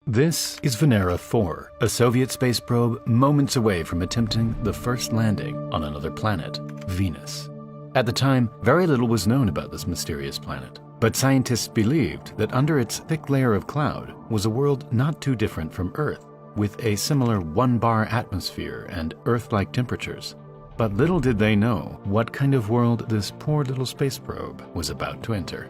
This is Venera 4, a Soviet space probe moments away from attempting the first landing on another planet, Venus. At the time, very little was known about this mysterious planet, but scientists believed that under its thick layer of cloud was a world not too different from Earth, with a similar one-bar atmosphere and Earth-like temperatures. But little did they know what kind of world this poor little space probe was about to enter.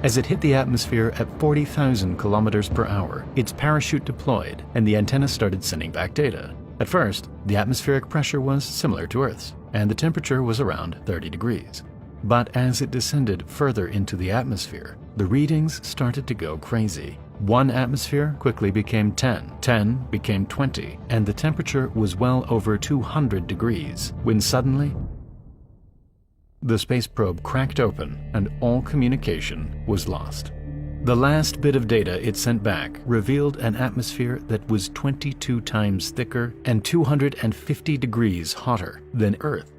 As it hit the atmosphere at 40,000 kilometers per hour, its parachute deployed and the antenna started sending back data. At first, the atmospheric pressure was similar to Earth's, and the temperature was around 30 degrees. But as it descended further into the atmosphere, the readings started to go crazy. 1 atmosphere quickly became 10, 10 became 20, and the temperature was well over 200 degrees, when suddenly, the space probe cracked open and all communication was lost. The last bit of data it sent back revealed an atmosphere that was 22 times thicker and 250 degrees hotter than Earth.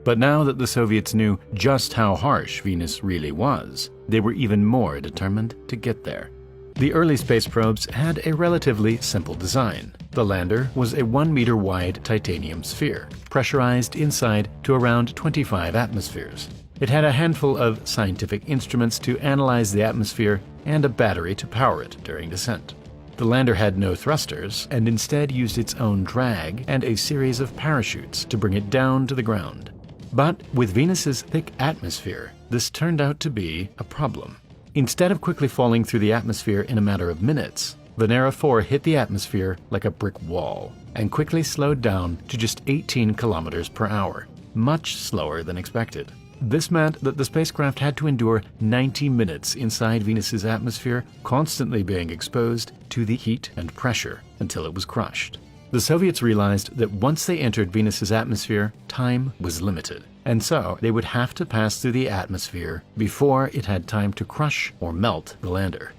But now that the Soviets knew just how harsh Venus really was, they were even more determined to get there. The early space probes had a relatively simple design. The lander was a 1-meter wide titanium sphere, pressurized inside to around 25 atmospheres. It had a handful of scientific instruments to analyze the atmosphere and a battery to power it during descent. The lander had no thrusters and instead used its own drag and a series of parachutes to bring it down to the ground. But with Venus's thick atmosphere, this turned out to be a problem. Instead of quickly falling through the atmosphere in a matter of minutes, Venera 4 hit the atmosphere like a brick wall and quickly slowed down to just 18 kilometers per hour, much slower than expected. This meant that the spacecraft had to endure 90 minutes inside Venus's atmosphere, constantly being exposed to the heat and pressure until it was crushed. The Soviets realized that once they entered Venus's atmosphere, time was limited, and so they would have to pass through the atmosphere before it had time to crush or melt the lander.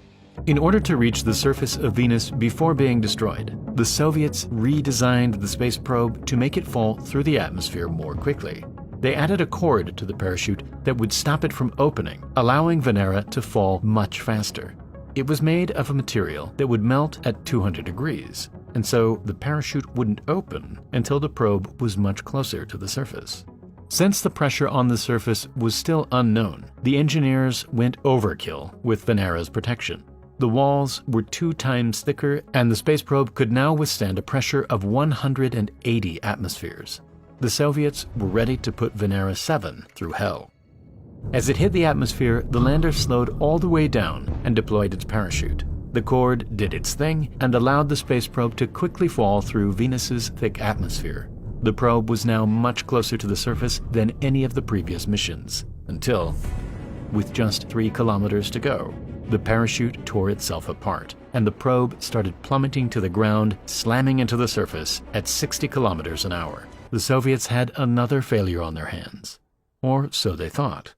In order to reach the surface of Venus before being destroyed, the Soviets redesigned the space probe to make it fall through the atmosphere more quickly. They added a cord to the parachute that would stop it from opening, allowing Venera to fall much faster. It was made of a material that would melt at 200 degrees, and so the parachute wouldn't open until the probe was much closer to the surface. Since the pressure on the surface was still unknown, the engineers went overkill with Venera's protection. The walls were 2 times thicker, and the space probe could now withstand a pressure of 180 atmospheres. The Soviets were ready to put Venera 7 through hell. As it hit the atmosphere, the lander slowed all the way down and deployed its parachute. The cord did its thing and allowed the space probe to quickly fall through Venus's thick atmosphere. The probe was now much closer to the surface than any of the previous missions, until, with just 3 kilometers to go, the parachute tore itself apart, and the probe started plummeting to the ground, slamming into the surface at 60 kilometers an hour. The Soviets had another failure on their hands. Or so they thought.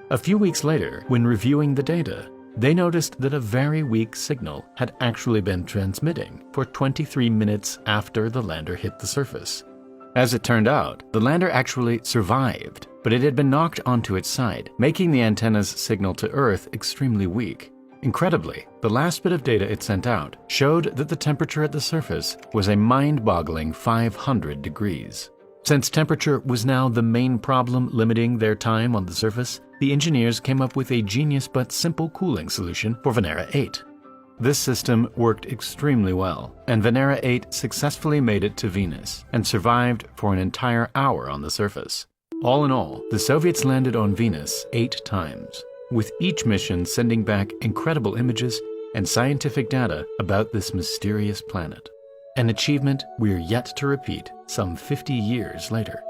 A few weeks later, when reviewing the data, they noticed that a very weak signal had actually been transmitting for 23 minutes after the lander hit the surface. As it turned out, the lander actually survived, but it had been knocked onto its side, making the antenna's signal to Earth extremely weak. Incredibly, the last bit of data it sent out showed that the temperature at the surface was a mind-boggling 500 degrees. Since temperature was now the main problem limiting their time on the surface, the engineers came up with a genius but simple cooling solution for Venera 8. This system worked extremely well, and Venera 8 successfully made it to Venus and survived for an entire hour on the surface. All in all, the Soviets landed on Venus 8 times, with each mission sending back incredible images and scientific data about this mysterious planet. An achievement we're yet to repeat some 50 years later.